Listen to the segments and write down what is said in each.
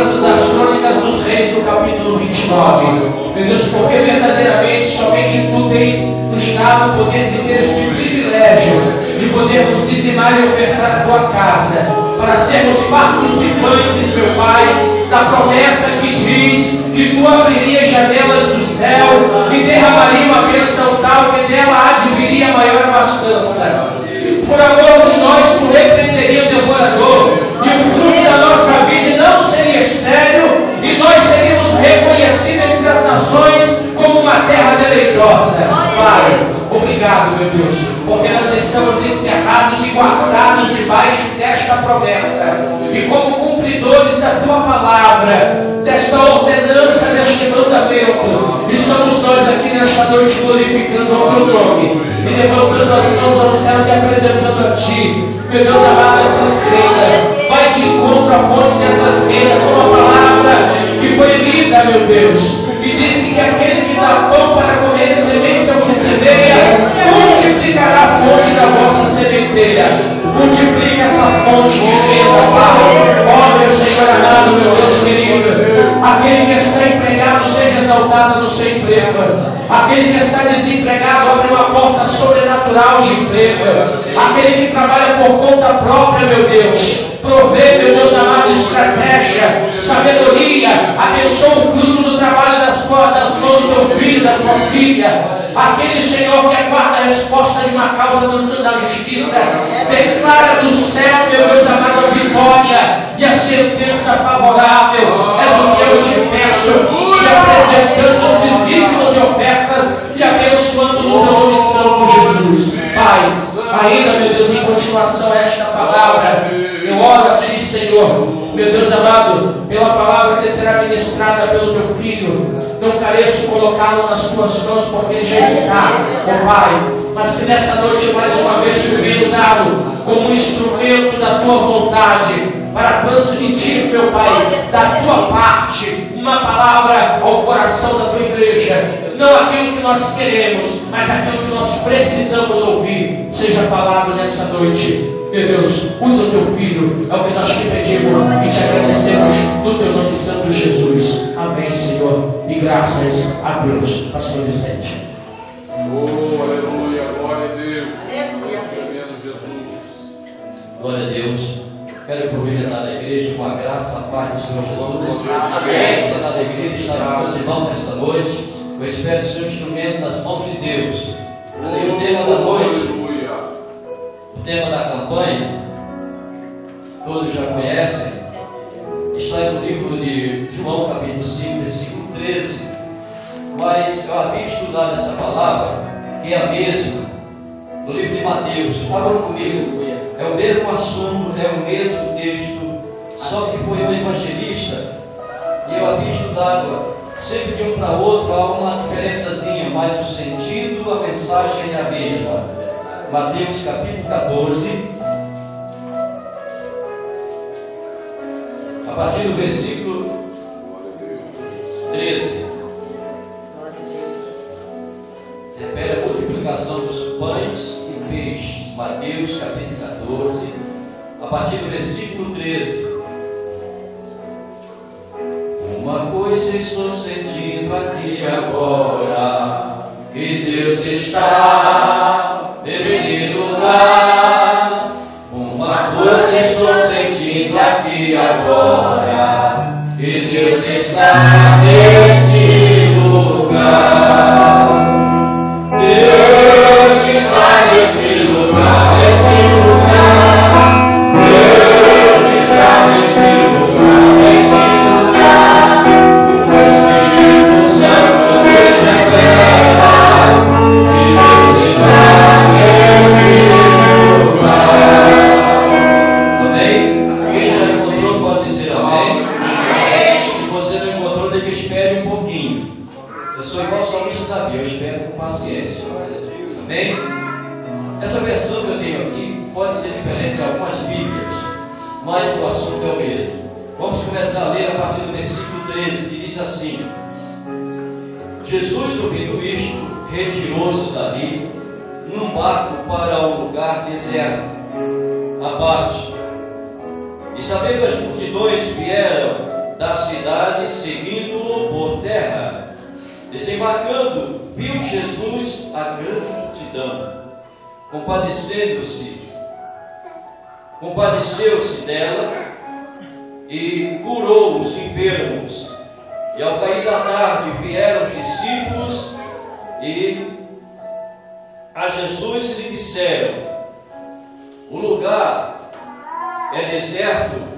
lembrando das Crônicas dos Reis no capítulo 29. Meu Deus, porque verdadeiramente somente Tu tens nos dado o poder de ter este privilégio de podermos dizimar e ofertar a Tua casa, para sermos participantes, meu Pai, da promessa que diz que Tu abririas janelas do céu e derramaria uma bênção tal que dela adviria maior abastança. E por amor de nós, Tu repreenderia o devorador, e o fruto da nossa vida não seria estéril, e nós seríamos reconhecidos entre as nações como uma terra deleitosa. Pai, obrigado, meu Deus, porque nós estamos encerrados e guardados debaixo desta promessa, e como cumpridores da Tua palavra, desta ordenança, deste mandamento, estamos nós aqui nesta noite glorificando o Teu nome e levantando as mãos aos céus e apresentando a Ti, meu Deus amado, essa escrita. Vai de encontro à fonte dessas vidas com a palavra que foi lida, meu Deus, e disse que aquele que dá pão para comer e semente ao que semeia, multiplicará a fonte da vossa sementeira. Multiplica essa fonte de renda, Pai. Ó meu Senhor amado, meu Deus querido, aquele que está empregado seja exaltado no seu emprego. Aquele que está desempregado abre uma porta sobrenatural de emprego. Aquele que trabalha por conta própria, meu Deus, provê, meu Deus amado, estratégia, sabedoria, abençoa o fruto do trabalho das mãos do teu filho, da tua filha. Aquele, Senhor, que aguarda a resposta de uma causa da justiça, declara do céu, meu Deus amado, a vitória e a sentença favorável. És o que eu te peço, te apresentando esses dízimos e ofertas e abençoando no teu nome santo, Jesus. Pai, ainda, meu Deus, em continuação a esta palavra, eu oro a Ti, Senhor, meu Deus amado, pela palavra que será ministrada pelo Teu Filho. Não careço colocá-lo nas Tuas mãos, porque ele já está, ó Pai, mas que nessa noite, mais uma vez, Tu venha usá-lo como um instrumento da Tua vontade, para transmitir, meu Pai, da Tua parte, uma palavra ao coração da Tua igreja. Não aquilo que nós queremos, mas aquilo que nós precisamos ouvir, seja falado nessa noite. Meu Deus, usa o Teu Filho, é o que nós te pedimos e te agradecemos no Teu nome santo, Jesus. Amém, Senhor, e graças a Deus. Pastor Vicente. Oh, aleluia, glória a Deus. Jesus. Glória a Deus. Quero cumprimentar a igreja com a graça, a paz do Senhor Jesus. Amém. Estar na igreja, estar com meus irmãos nesta noite. Eu espero ser um instrumento nas mãos de Deus. O tema da noite, o tema da campanha, todos já conhecem, está no livro de João, capítulo 5, versículo 13. Mas eu havia estudado essa palavra, que é a mesma do livro de Mateus. Abram comigo, é o mesmo assunto, é o mesmo texto, só que foi um evangelista, e eu havia estudado. Sempre de um para outro há uma diferençazinha, mas o sentido, a mensagem é a mesma. Mateus capítulo 14, a partir do versículo 13. Refere a multiplicação dos pães e peixes. Mateus capítulo 14, a partir do versículo 13. Uma coisa estou sentindo aqui agora, que Deus está neste lugar. Uma coisa estou sentindo aqui agora, que Deus está neste lugar. Deus está neste lugar, neste lugar. Deus está neste lugar, neste lugar. Essa versão que eu tenho aqui pode ser diferente de algumas Bíblias, mas o assunto é o mesmo. Vamos começar a ler a partir do versículo 13, que diz assim: Jesus, ouvindo isto, retirou-se dali num barco para um lugar deserto, à parte. E sabendo as multidões vieram da cidade, seguindo-o por terra. Desembarcando, viu Jesus a grande multidão. Compadeceu-se dela e curou os enfermos. E ao cair da tarde vieram os discípulos e a Jesus lhe disseram: o lugar é deserto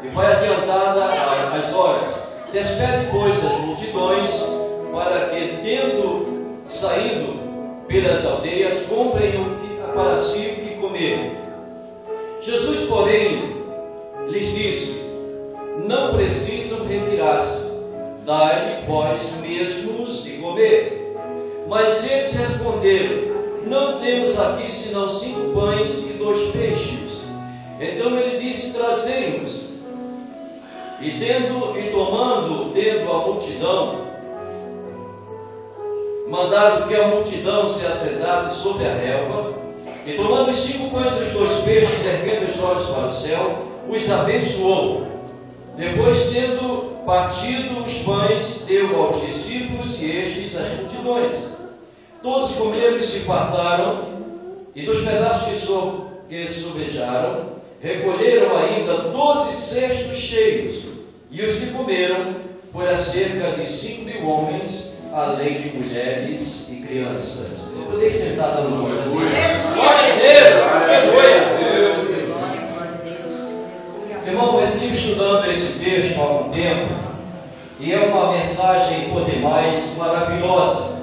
e vai adiantada as horas. Despede, pois, as multidões, para que, tendo saído pelas aldeias, comprem para si o que comer. Jesus, porém, lhes disse: não precisam retirar-se, dai-lhe vós mesmos de comer. Mas eles responderam: não temos aqui senão 5 pães e 2 peixes. Então ele disse: trazei-nos. E tomando dentro a multidão, mandado que a multidão se assentasse sobre a relva, e tomando os 5 pães e os 2 peixes, erguendo os olhos para o céu, os abençoou. Depois, tendo partido os pães, deu aos discípulos e estes às multidões. Todos comeram e se fartaram, e dos pedaços que sobejaram, recolheram ainda 12 cestos cheios. E os que comeram foram cerca de 5.000 homens, além de mulheres e crianças. Podeis sentar da glória a Deus. Glória a Deus! Irmão, eu estive estudando esse texto há algum tempo, e é uma mensagem por demais maravilhosa.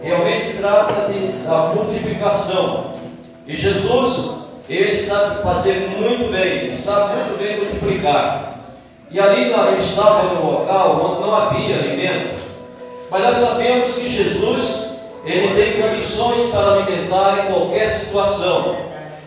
Realmente trata da multiplicação. E Jesus, ele sabe fazer muito bem, ele sabe muito bem multiplicar. E ali ele estava no local onde não havia alimento. Mas nós sabemos que Jesus, ele tem condições para alimentar em qualquer situação.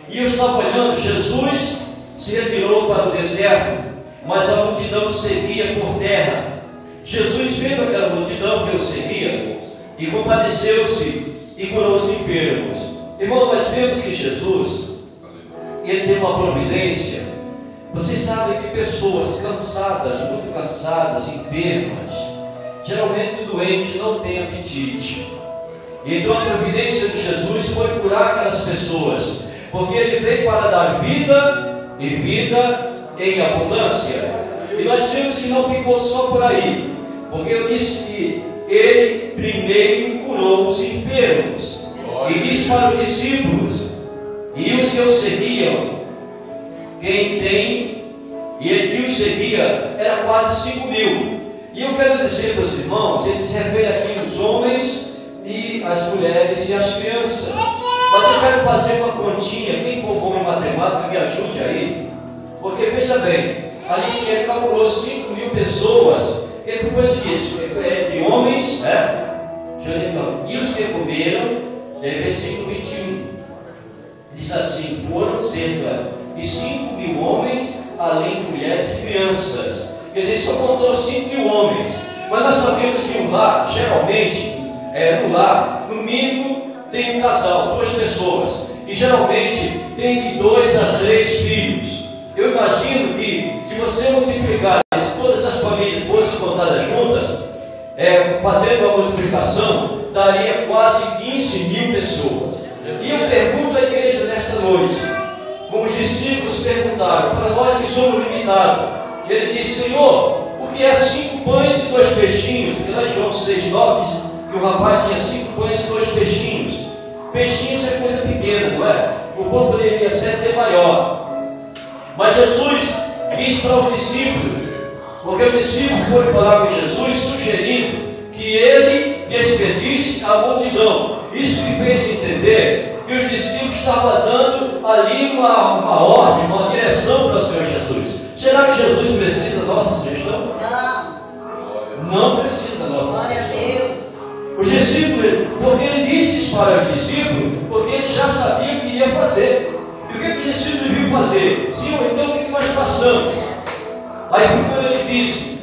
E eu estava olhando, Jesus se retirou para o deserto, mas a multidão seguia por terra. Jesus, vendo aquela multidão que o seguia, e compadeceu-se e curou os enfermos. Irmão, nós vemos que Jesus, ele tem uma providência. Vocês sabem que pessoas cansadas, muito cansadas, enfermas, geralmente o doente não tem apetite. Então a providência de Jesus foi curar aquelas pessoas, porque ele veio para dar vida e vida em abundância. E nós vemos que não ficou só por aí, porque eu disse que ele primeiro curou os enfermos e disse para os discípulos e os que o seguiam: quem tem, e ele que o seguia era quase 5.000. E eu quero dizer para os irmãos, ele se refere aqui aos homens e as mulheres e as crianças. Mas eu quero fazer uma continha. Quem for bom em matemática, me ajude aí. Porque veja bem, ali ele calculou 5.000 pessoas. O que ele disse? De homens, e os que comeram, versículo 21. Diz assim: foram cerca de 5.000 homens, além de mulheres e crianças. Ele só contou 5.000 homens. Mas nós sabemos que um lar, geralmente, no lar, no mínimo, tem um casal, 2 pessoas. E geralmente tem de 2 a 3 filhos. Eu imagino que, se você multiplicar, se todas as famílias fossem contadas juntas, fazendo a multiplicação, daria quase 15.000 pessoas. E eu pergunto à igreja nesta noite, como os discípulos perguntaram, para nós que somos limitados, ele disse: Senhor, por que é 5 pães e 2 peixinhos? Porque lá em João 6,9 diz que o rapaz tinha 5 pães e 2 peixinhos. Peixinhos é coisa pequena, não é? O pão poderia ser até maior. Mas Jesus disse para os discípulos, porque o discípulo foi falar com Jesus, sugerindo que ele despedisse a multidão. Isso me fez entender que os discípulos estavam dando ali uma ordem, uma direção para o Senhor Jesus. Será que Jesus precisa da nossa sugestão? Não precisa da nossa sugestão. Os discípulos, porque ele disse isso para os discípulos, porque ele já sabia o que ia fazer. E o que os discípulos deviam fazer? Senhor, então o que nós passamos? Aí quando ele disse: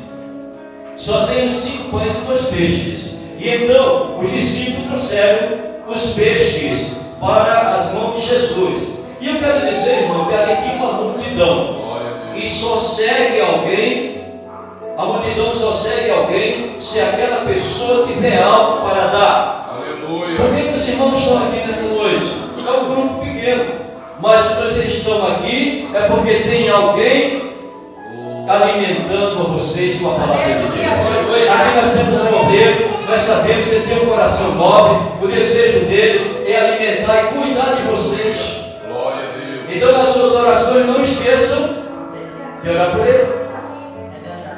só tenho 5 pães e 2 peixes. E então os discípulos trouxeram os peixes para as mãos de Jesus. E eu quero dizer, irmão, que ali tinha uma multidão. E só segue alguém A multidão só segue alguém se aquela pessoa tiver algo para dar. Aleluia. Por que os irmãos estão aqui nessa noite? É um grupo pequeno, mas se vocês estão aqui é porque tem alguém alimentando vocês com a palavra de Deus. Aqui nós temos um obreiro, nós sabemos que ele tem um coração nobre, o desejo dele é alimentar e cuidar de vocês. Glória a Deus. Então nas suas orações não esqueçam de orar por ele,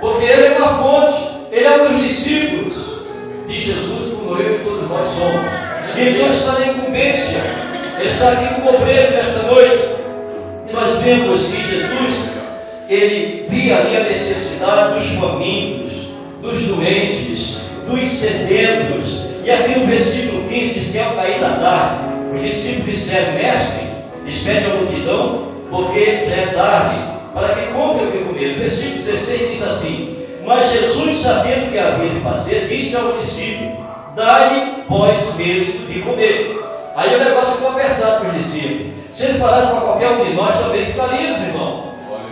porque ele é uma ponte, ele é um dos discípulos de Jesus, como eu e todos nós somos. E então está na incumbência, ele está aqui como obreiro nesta noite, e nós vemos que Jesus, ele via ali a necessidade dos famintos, dos doentes, dos sedentos. E aqui no versículo 15 diz que ao cair da tarde, os discípulos disseram: Mestre, despede a multidão, porque já é tarde, para que compre o que comer. O versículo 16 diz assim: Mas Jesus, sabendo o que havia de fazer, disse aos discípulos: Dai-lhe, vós mesmo, de comer. Aí o negócio ficou apertado para os discípulos. Se ele falasse para qualquer um de nós, também ficaríamos, irmão.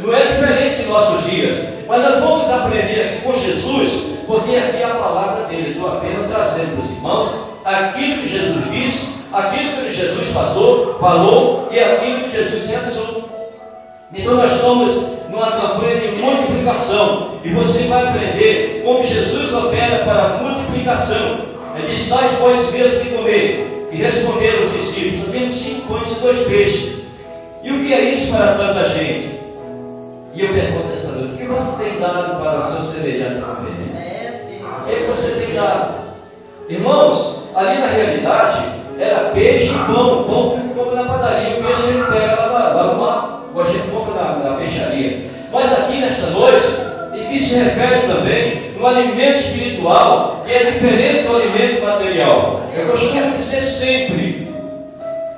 Não é diferente em nossos dias, mas nós vamos aprender aqui com Jesus, porque aqui é a palavra dele. Estou apenas trazendo para os irmãos aquilo que Jesus disse, aquilo que Jesus falou e aquilo que Jesus realizou. Então nós estamos numa campanha de multiplicação, e você vai aprender como Jesus opera para a multiplicação. Ele disse: Dai, pois, mesmo de comer. E responderam os discípulos: Nós temos 5 pães e 2 peixes. E o que é isso para tanta gente? E eu pergunto essa noite: o que você tem dado para o seu semelhante comer? O que você tem dado? Irmãos, ali na realidade era peixe e pão. Pão que a gente compra na padaria, o peixe a gente pega lá no mar, ou a gente compra na peixaria. Mas aqui nesta noite, isso se refere também no alimento espiritual, que é diferente do alimento material. Eu costumo dizer sempre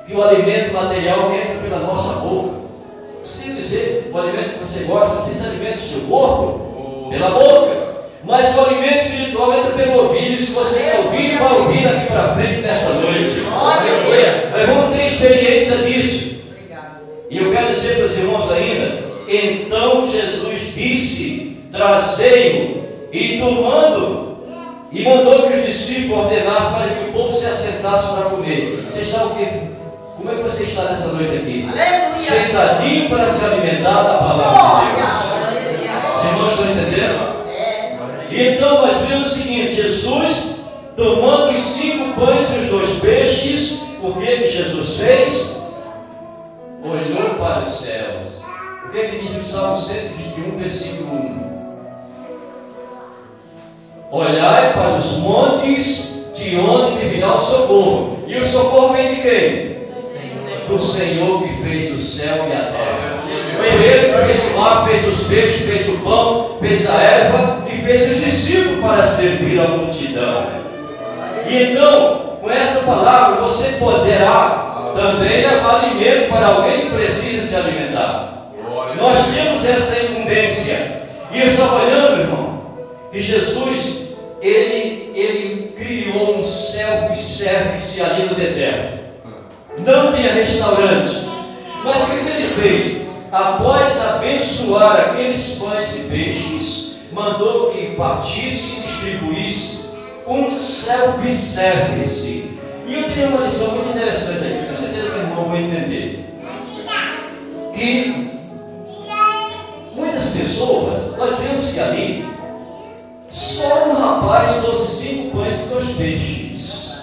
que o alimento material entra pela nossa boca. Preciso dizer, o alimento que você gosta, você se alimenta do seu corpo pela boca, mas o alimento espiritual entra pelo ouvido. Se você quer ouvir, vai ouvir daqui para frente nesta noite. Nós vamos ter experiência disso. E eu quero dizer para os irmãos ainda: então Jesus disse: trazei-o, e tomando, e mandou que os discípulos ordenassem para que o povo se assentasse para comer. Você está o quê? Como é que você está nessa noite aqui? Aleluia. Sentadinho para se alimentar da palavra de Deus. Os irmãos estão entendendo? E então nós vemos o seguinte: Jesus, tomando os 5 pães e os 2 peixes, o que Jesus fez? Olhou para os céus. O que diz no Salmo 121, versículo 1? Olhai para os montes, de onde me virá o socorro. E o socorro vem de quem? Do Senhor, que fez o céu e a terra. Foi ele que fez o mar, fez os peixes, fez o pão, fez a erva e fez os discípulos para servir a multidão. E então, com esta palavra, você poderá também levar alimento para alguém que precisa se alimentar. Nós temos essa incumbência. E eu estava olhando, irmão, que Jesus, ele criou um self-service ali no deserto. Não tinha restaurante. Mas o que ele fez? Após abençoar aqueles pães e peixes, mandou que partisse e distribuísse um self-service. E eu tenho uma lição muito interessante aqui, com certeza que o irmão vai entender. Que muitas pessoas, nós vemos que ali só um rapaz trouxe 5 pães e 2 peixes.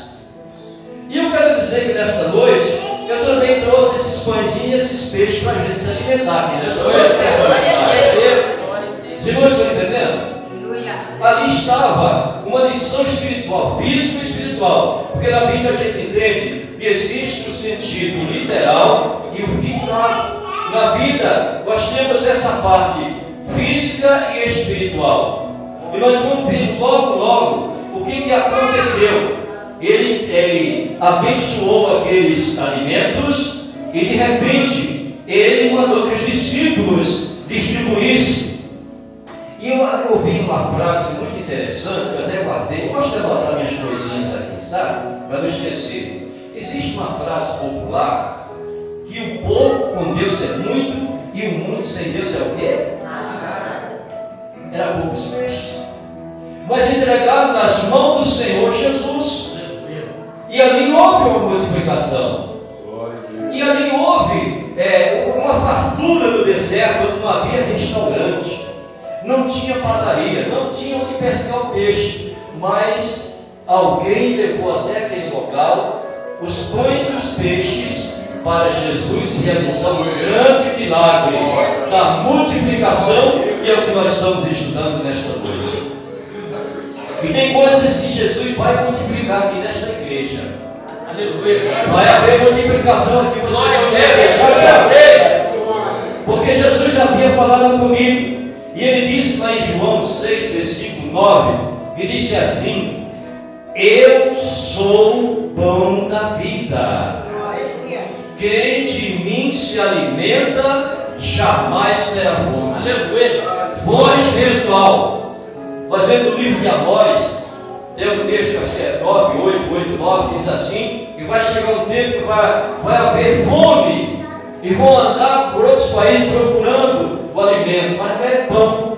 E eu quero dizer que nesta noite eu também trouxe esses pãezinhos e esses peixes para a gente se alimentar aqui nesta noite. Os irmãos estão entendendo? Ali estava uma lição espiritual, física e espiritual, porque na Bíblia a gente entende que existe o sentido literal e o figurado. Na vida nós temos essa parte física e espiritual, e nós vamos ver logo o que aconteceu. Ele abençoou aqueles alimentos e de repente ele mandou que os discípulos distribuíssem. E eu ouvi uma frase muito interessante, que eu até guardei. Eu gosto de anotar minhas coisinhas aqui, sabe? Para não esquecer. Existe uma frase popular que o pouco com Deus é muito e o muito sem Deus é o quê? Era poucos peixes. Mas entregaram nas mãos do Senhor Jesus. E ali houve uma multiplicação. E ali houve uma fartura no deserto, onde não havia restaurante, não tinha padaria, não tinha onde pescar o peixe. Mas alguém levou até aquele local os pães e os peixes para Jesus realizar um grande milagre da multiplicação, e é o que nós estamos estudando nesta noite. E tem coisas que Jesus vai multiplicar aqui nesta igreja. Aleluia. Vai haver multiplicação aqui, você não deve deixar de haver. Porque Jesus já havia falado comigo. E ele disse lá em João 6, versículo 9, e disse assim: eu sou o pão da vida. Quem de mim se alimenta jamais terá fome. Aleluia. Fome espiritual. Nós vemos no livro de Amós, tem um texto, acho que é 9, diz assim: que vai chegar um tempo que vai haver fome, e vão andar por outros países procurando o alimento, mas não é pão,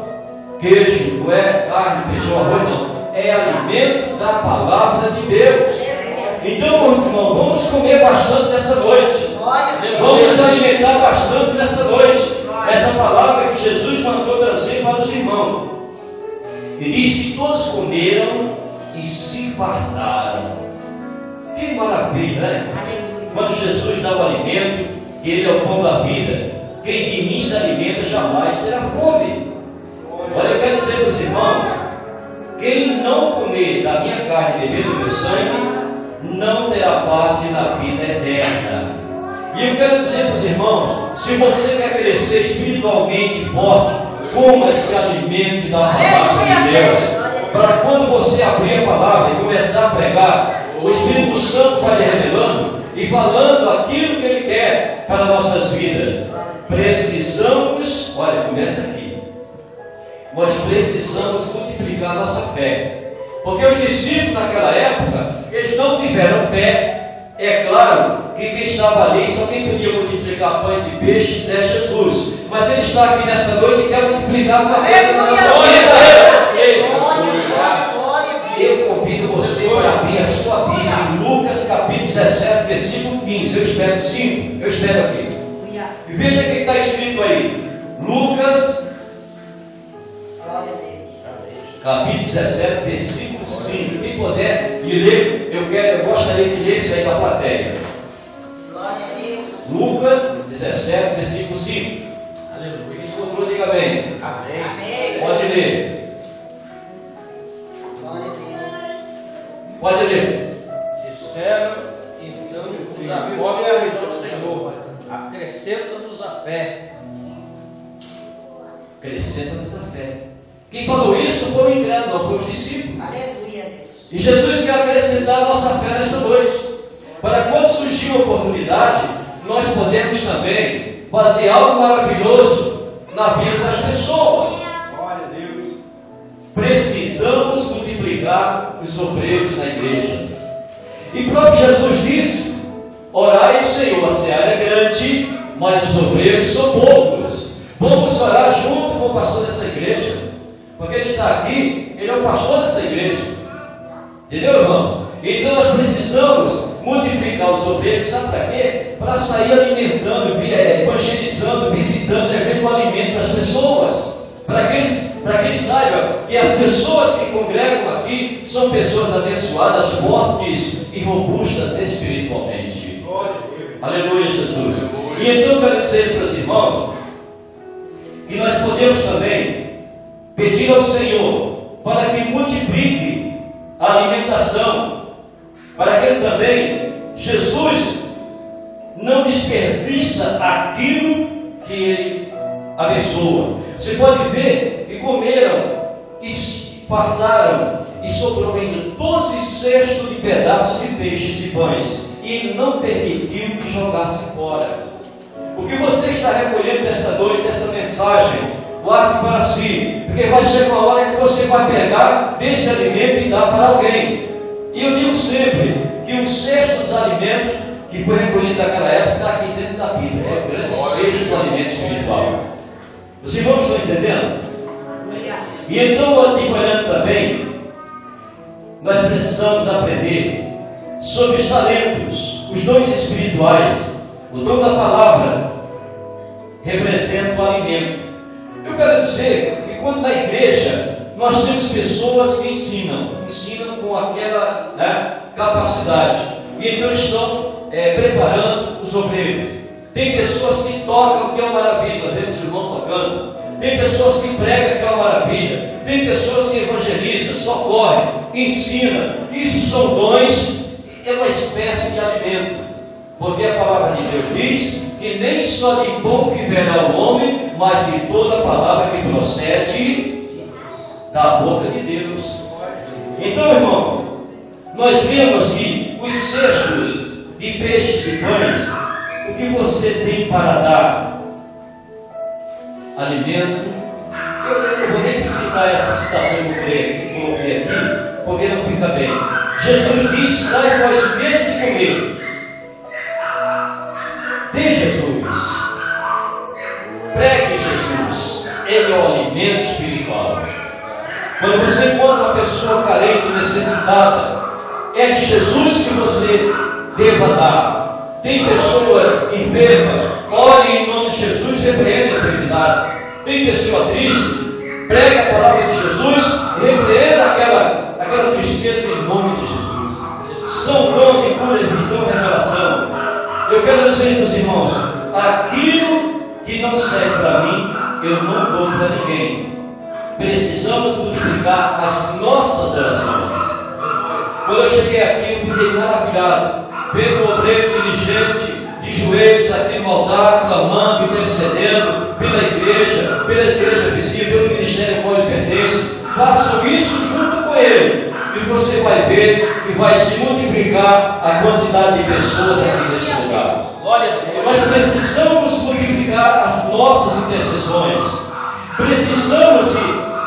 queijo, não é carne, feijão, arroz, não, é alimento da palavra de Deus. Então, meus irmãos, vamos comer bastante nessa noite, vamos nos alimentar bastante nessa noite. Essa palavra que Jesus mandou trazer para os irmãos. E diz que todos comeram e se fartaram. Que maravilha, né? Quando Jesus dá o alimento, Ele é o pão da vida. Quem de mim se alimenta jamais terá fome. Olha, eu quero dizer para os irmãos: quem não comer da minha carne e beber do meu sangue, não terá parte na vida eterna. E eu quero dizer para os irmãos: se você quer crescer espiritualmente forte, coma esse alimento da palavra de Deus. Para quando você abrir a palavra e começar a pregar, o Espírito Santo vai lhe revelando e falando aquilo que Ele quer para nossas vidas. Precisamos, olha, começa aqui. Nós precisamos multiplicar nossa fé. Porque os discípulos naquela época, eles não tiveram fé. É claro que quem estava ali, só quem podia multiplicar pães e peixes é Jesus. Mas Ele está aqui nesta noite e quer multiplicar uma coisa na nossa vida. Eu convido você para abrir a sua Bíblia em Lucas capítulo 17, versículo 15. Eu espero 5, eu espero aqui. E veja o que está escrito aí. Lucas capítulo 17, versículo 5. Quem puder me ler, eu gostaria de ler isso aí da plateia. Lucas 17, versículo 5. Aleluia. Quem escutou, diga bem. Amém. Pode ler. Pode ler. Disseram então os apóstolos do Senhor: acrescenta-nos a fé. Acrescenta-nos a fé. Quem falou isso foi o incrédulo, não foi os discípulos. Aleluia. E Jesus quer acrescentar a nossa fé nesta noite. Para quando surgir a oportunidade, nós podemos também fazer algo maravilhoso na vida das pessoas. Glória a Deus. Precisamos multiplicar os obreiros na igreja. E próprio Jesus disse: orai ao Senhor, a seara é grande, mas os obreiros são poucos. Vamos orar junto com o pastor dessa igreja, porque ele está aqui, ele é o pastor dessa igreja. Entendeu, irmãos? Então nós precisamos multiplicar os obreiros, sabe para quê? Para sair alimentando, evangelizando, visitando, levando o alimento das pessoas. Para que eles saibam que as pessoas que congregam aqui são pessoas abençoadas, fortes e robustas espiritualmente. Aleluia, Jesus. E então eu quero dizer para os irmãos que nós podemos também pedir ao Senhor para que multiplique a alimentação, para que também Jesus não desperdiça aquilo que Ele abençoa. Você pode ver que comeram e fartaram e sobrou ainda 12 cestos de pedaços de peixes e pães, e Ele não permitiu que jogasse fora. O que você está recolhendo desta noite, dessa mensagem, guarde para si, porque vai chegar uma hora que você vai pegar desse alimento e dar para alguém. E eu digo sempre que o cesto dos alimentos que foi recolhido naquela época está aqui dentro da Bíblia. É o grande cesto do alimento espiritual. Os irmãos estão entendendo? E então, olhando também, nós precisamos aprender sobre os talentos, os dons espirituais. O dom da palavra representa o alimento. Eu quero dizer que quando na igreja nós temos pessoas que ensinam com aquela capacidade, e então estão preparando os obreiros. Tem pessoas que tocam, que é uma maravilha, vemos o irmão tocando. Tem pessoas que pregam, que é uma maravilha. Tem pessoas que evangelizam, socorrem, ensinam. Isso são dons, é uma espécie de alimento. Porque a palavra de Deus diz que nem só de pão viverá o homem, mas de toda a palavra que procede da boca de Deus. Então, irmãos, nós vemos que os cestos de peixes e pães, o que você tem para dar? Alimento. Eu vou nem citar essa citação que eu coloquei aqui, porque não fica bem. Jesus disse: dai vós mesmo de comer. Dê Jesus. Pregue Jesus. Ele é o alimento espiritual. Quando você encontra uma pessoa carente, necessitada, é de Jesus que você deva dar. Tem pessoa enferma, ore em nome de Jesus, repreenda a enfermidade. Tem pessoa triste, prega a palavra de Jesus, repreenda aquela tristeza em nome de Jesus. São dom de cura, visão, revelação. Eu quero dizer para os irmãos, aquilo que não serve para mim, eu não dou para ninguém. Precisamos multiplicar as nossas orações. Quando eu cheguei aqui, eu fiquei maravilhado. Pedro, obreiro diligente, de joelhos aqui no altar, clamando, intercedendo pela igreja vizinha, pelo ministério ao qual ele pertence. Façam isso junto com ele, e você vai ver que vai se multiplicar a quantidade de pessoas aqui nesse lugar. Nós precisamos multiplicar as nossas intercessões. Precisamos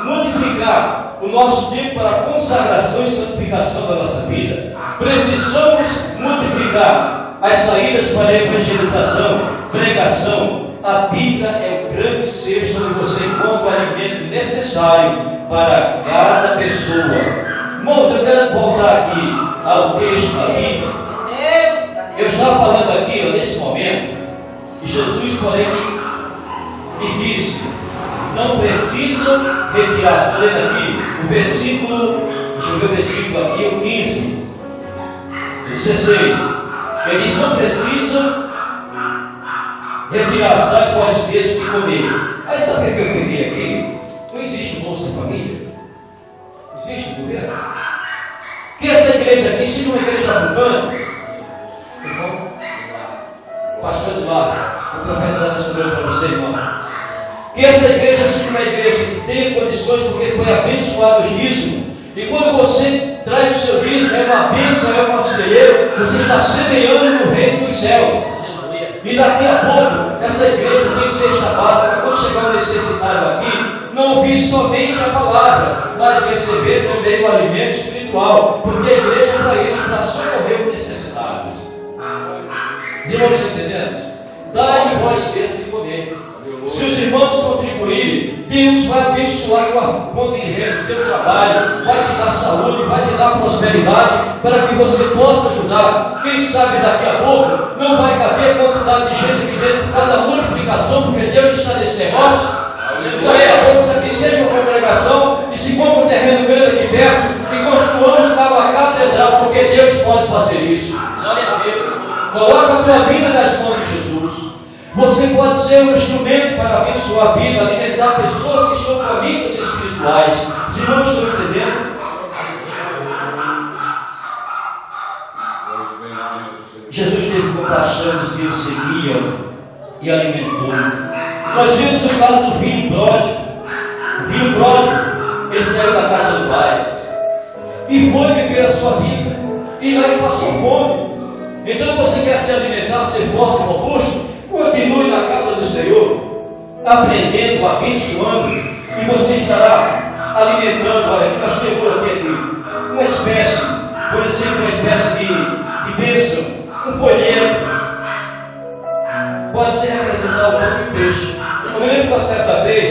multiplicar o nosso tempo para a consagração e santificação da nossa vida. Precisamos multiplicar as saídas para a evangelização, pregação. A Bíblia é o grande cesto onde você encontra o alimento necessário para cada pessoa. Irmãos, eu quero voltar aqui ao texto da Bíblia. Eu estava falando aqui, nesse momento, e Jesus, porém, disse: não precisam retirar. Estou lendo aqui o versículo, deixa eu ver o versículo aqui, o 15, o 16. Ele diz: não precisam retirar a cidade vós mesmo de comer. Aí sabe o que eu peguei aqui? Não existe Bolsa Família? Existe governo? Que essa igreja aqui, se uma igreja abundante, irmão, pastor Eduardo, vou profetizar essa coisa para você, irmão. Que essa igreja seja uma igreja que tenha condições, porque foi abençoado os dízimos. E quando você traz o seu dízimo, é uma bênção, é um conselheiro, você está semeando no reino dos céus. E daqui a pouco, essa igreja tem cesta básica. Quando chegar o necessitado aqui, não ouvir somente a palavra, mas receber também o alimento espiritual. Porque a igreja é para isso, para socorrer os necessitados. Os irmãos estão entendendo? Dai de vós mesmo de comer. Se os irmãos contribuírem, Deus vai abençoar a conta de renda do teu trabalho, vai te dar saúde, vai te dar prosperidade, para que você possa ajudar. Quem sabe daqui a pouco não vai caber a quantidade de gente aqui dentro por causa da multiplicação, porque Deus está nesse negócio. Daqui a pouco isso aqui seja uma congregação e se compra um terreno grande aqui perto e construamos para uma catedral, porque Deus pode fazer isso. Coloca a tua vida nas mãos de Jesus. Você pode ser um instrumento para abençoar a vida, alimentar pessoas que estão famintas espirituais. Os irmãos estão entendendo? Jesus teve compaixão dos que o seguiam e alimentou. Nós vimos o caso do filho pródigo. O filho pródigo, ele saiu da casa do pai e foi viver a sua vida. E lá ele passou fome. Então você quer se alimentar, ser forte e robusto? Continue na casa do Senhor, aprendendo, abençoando, e você estará alimentando. Olha, que nós temos aqui uma espécie, por exemplo, uma espécie de bênção, um folheto, pode ser representar o pão de peixe. Eu me lembro que uma certa vez,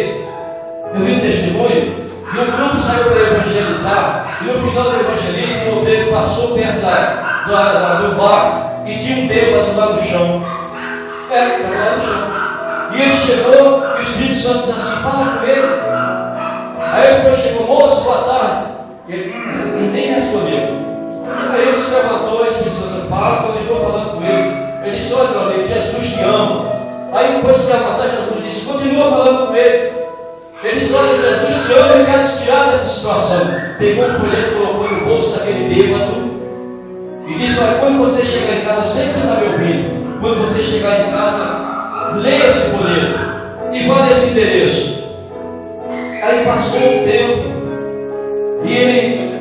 eu vi um testemunho de o grupo saiu para evangelizar, e no final do evangelismo, o obreiro passou perto do bar e tinha um bêbado lá no chão. Estava lá no chão. E ele chegou e o Espírito Santo disse assim: fala com ele. Aí depois chegou: moço, boa tarde. Ele nem respondeu. Aí ele se levantou, o Espírito Santo fala, continuou falando com ele. Ele disse: olha, meu amigo, Jesus te ama. Aí depois se levantar, Jesus disse: continua falando com ele. Ele disse: olha, Jesus te ama e quer te tirar dessa situação. Pegou um folheto, colocou no bolso daquele bêbado e disse: olha, quando você chegar em casa, eu sei que você está me ouvindo, quando você chegar em casa, leia esse folheto e vá nesse endereço. Aí passou um tempo e ele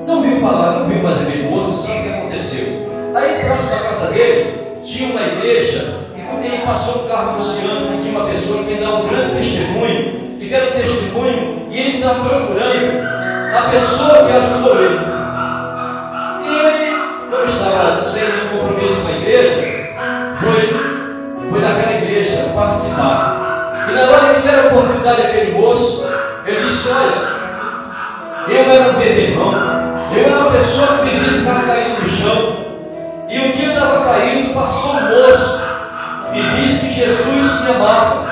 não viu falar, não viu mais aquele moço, não sabe o que aconteceu. Aí próximo da casa dele tinha uma igreja e ele passou um carro anunciando que tinha uma pessoa que ia dar um grande testemunho, e que era um testemunho, e ele estava procurando a pessoa que ajudou ele. E ele não estava sem nenhum compromisso com a igreja, foi naquela igreja participar. E na hora que deram a oportunidade àquele moço, ele disse: olha, eu era um beberrão, eu era uma pessoa que bebia e ficava caído no chão, e um dia eu estava caído, passou um moço e disse que Jesus me amava,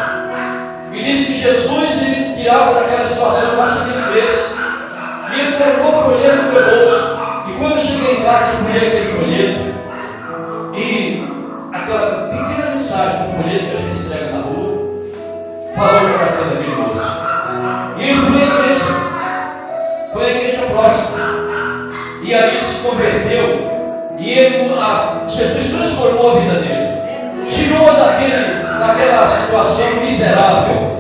e disse que Jesus me tirava daquela situação mais que ele fez, e ele colocou o folheto no meu bolso. E quando eu cheguei em casa, eu colhei aquele folheto, e aquela pequena mensagem do folheto que a gente entrega na rua falou no coração daquele moço. E ele foi à igreja próxima, e ali ele se converteu, e Jesus transformou a vida dele, tirou daquela situação miserável.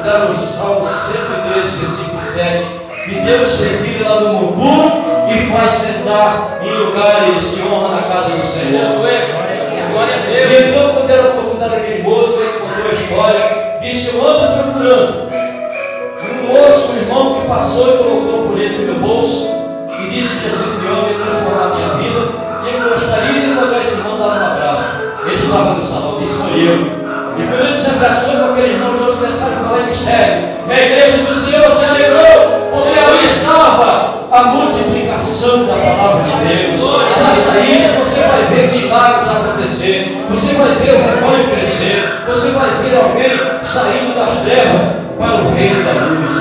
Dá no Salmo 113, versículo 7, que Deus retira lá do monturo e faz sentar em lugares de honra na casa do Senhor. Glória a Deus. E então, quando era a oportunidade daquele moço, ele contou a história, disse: eu ando procurando um moço, um irmão que passou e colocou o folheto no meu bolso e disse que Jesus me ama e transformar a minha vida, e eu gostaria de encontrar esse irmão, dar um abraço. Ele estava no salão, me escolheu. E quando ele se abraçou com aquele irmão, Jesus começou a falar em mistério. E a igreja do Senhor se alegrou, porque ali estava a multiplicação da palavra de Deus. Faça isso, você vai ver milagres acontecer, você vai ver o rebanho crescer, você vai ver alguém saindo das trevas para o reino da luz.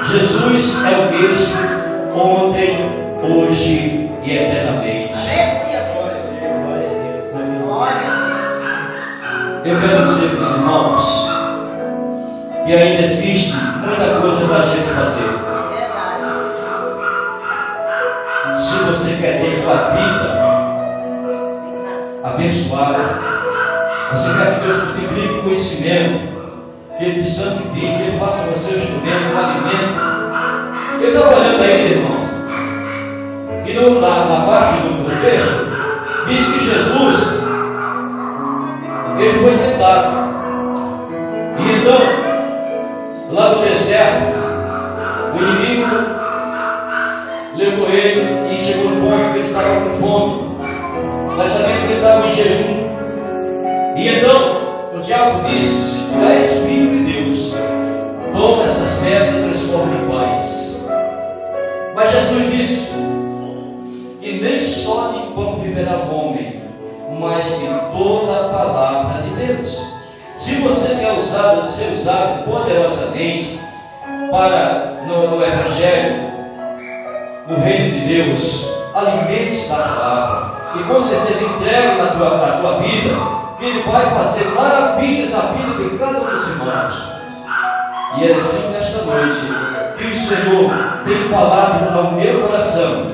Jesus é o mesmo ontem, hoje e eternamente. Eu quero dizer para os irmãos que ainda existe muita coisa para a gente fazer. Se você quer ter a tua vida abençoada, você quer que Deus multiplique conhecimento, que Ele te santifique, que Ele faça você o instrumento, o alimento. Eu estava olhando aí, irmãos, que na parte do texto diz que Jesus, ele foi tentado. E então, lá no deserto, o inimigo levou ele e chegou no ponto que ele estava com fome. Nós sabemos que ele estava em jejum. E então, o diabo disse: se tu és filho de Deus, toma essas pedras e transforma em pães. Mas Jesus disse que nem só de pão viverá o homem, mas de toda a palavra de Deus. Se você quer ser usado poderosamente para no Evangelho, no reino de Deus, alimente-se da palavra e com certeza entregue na tua vida, que Ele vai fazer maravilhas na vida de cada um dos irmãos. E é assim nesta noite que o Senhor tem falado ao meu coração,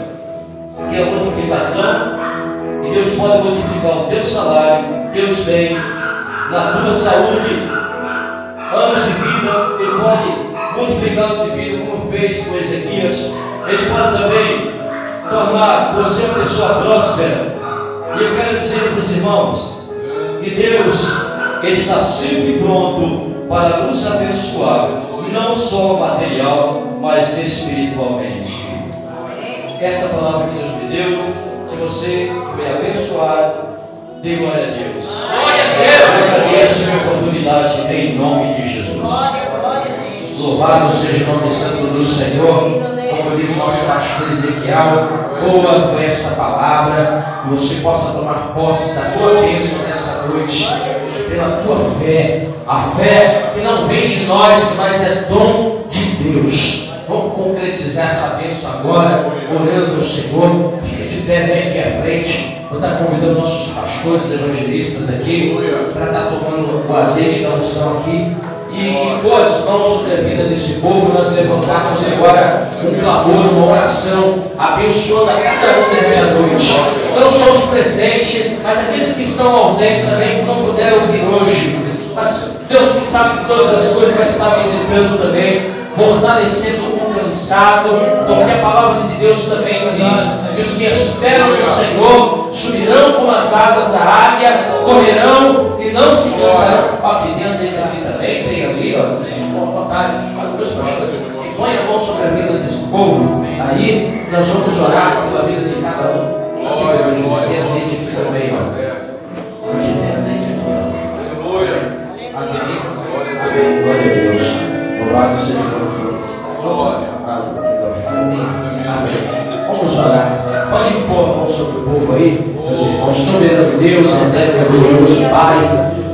que é a multiplicação. E Deus pode multiplicar o teu salário, teus bens, na tua saúde, anos de vida. Ele pode multiplicar anos de vida, como fez com Ezequias. Ele pode também tornar você uma pessoa próspera. E eu quero dizer para os irmãos que Deus está sempre pronto para nos abençoar, não só material, mas espiritualmente. Esta palavra que Deus me deu, se você foi abençoado, Dê glória a Deus. Glória a Deus. Agradeço a oportunidade em nome de Jesus. Louvado seja o nome santo do Senhor. Como diz nosso pastor Ezequiel, boa foi esta palavra, que você possa tomar posse da tua bênção nessa noite, pela tua fé. A fé que não vem de nós, mas é dom de Deus. Vamos concretizar essa bênção agora, orando ao Senhor. Fica de pé, vem aqui à frente. Vou estar convidando nossos pastores, evangelistas aqui, para estar tomando o azeite da unção aqui. E em boas mãos sobre a vida desse povo, nós levantarmos agora um clamor, uma oração, abençoando a cada um nessa noite. Não só os presentes, mas aqueles que estão ausentes também, que não puderam vir hoje. Mas Deus que sabe de todas as coisas vai estar visitando também, fortalecendo o cansado, porque a palavra de Deus também diz que os que esperam no Senhor subirão como as asas da águia, correrão e não se cansarão. Aqui tem azeite aqui também, tem ali, ó, vocês ficam à vontade. Põe a mão sobre a vida desse povo, aí nós vamos orar pela vida de cada um. Aqui tem azeite aqui também, ó. Aqui tem azeite aqui, ó. Amém. Amém. Glória a Deus. Louvado seja Jesus. Glória. Amém. Vamos orar. Pode impor a mão sobre o povo aí, meus irmãos. Soberano Deus, eterno e glorioso Pai,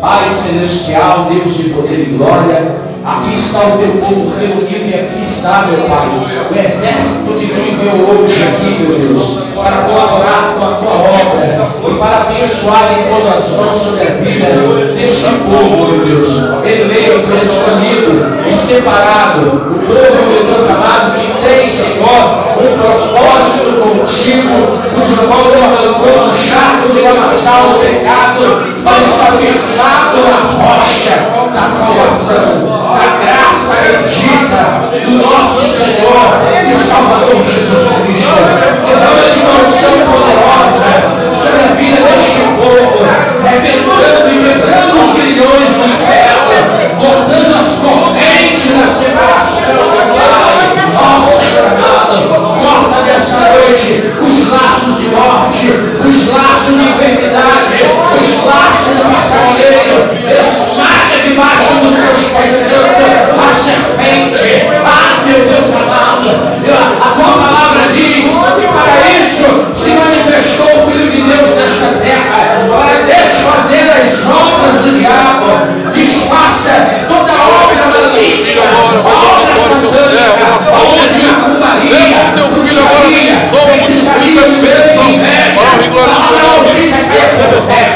Pai celestial, Deus de poder e glória. Aqui está o teu povo reunido e aqui está, meu Pai, o exército que tu enviou hoje aqui, meu Deus, para colaborar com a tua obra e para abençoar em todas as mãos sobre a vida deste povo, meu Deus, eleito, escolhido e separado, o povo, meu Deus amado, que tem, Senhor, um propósito contigo, cujo qual tu arrancou no charco do lamaçal do pecado, para estar firmado na rocha da salvação, da graça bendita do nosso Senhor e Salvador Jesus Cristo. Derrama de uma unção poderosa sobre a vida deste povo, arrebentando e quebrando os grilhões do inferno, cortando as correntes da separação. Ó Senhor amado, corta dessa noite os laços de morte, os laços de enfermidade, os laços do passarinheiro, esmaga debaixo dos teus pés santos a serpente. Ah, meu Deus amado, a tua palavra diz que para isso se manifestou o Filho de Deus nesta terra, para desfazer as obras do diabo, desfaça toda a obra maligna, a obra satânica, onde a macumbaria, bruxaria, feitiçaria, grande inveja, a maldita que é por terra.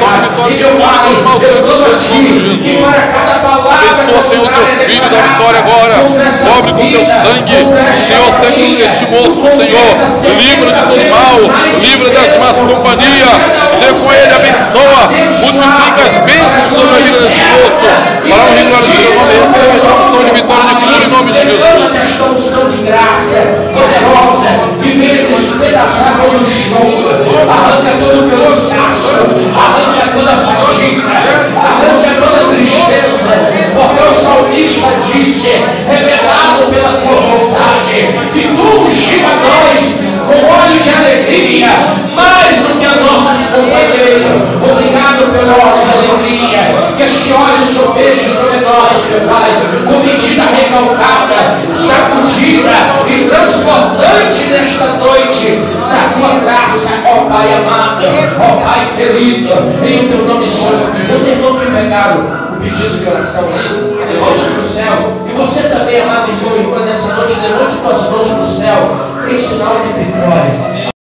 E meu Pai, eu clamo a Ti, que para cada palavra abençoa, Senhor, teu filho da vitória agora. Cobre com teu sangue, Senhor, sempre este moço, Senhor. Livra de todo mal, livra das más companhias. Ser com ele, abençoa, multiplica as bênçãos sobre a vida desse moço. Para o reino do teu nome, receba esta unção de vitória de cura em nome de Jesus. Esta unção de graça poderosa que vem despedaçar todo o chão, arranca todo o cansaço, arranca toda a fadiga, arranca toda a tristeza, porque o salmista disse, revelado pela tua vontade, que tu ungiu a nós com óleo de alegria, mais do que a nossos companheiros. Obrigado pelo óleo de alegria, que este óleo sobeje sobre nós, meu Pai, com medida recalcada, sacudida e transbordante nesta noite, da tua graça, ó Pai amado, ó Pai querido, em teu nome santo. Os irmãos que pegaram o pedido de oração ali, levante para o céu, e você também, amado irmão e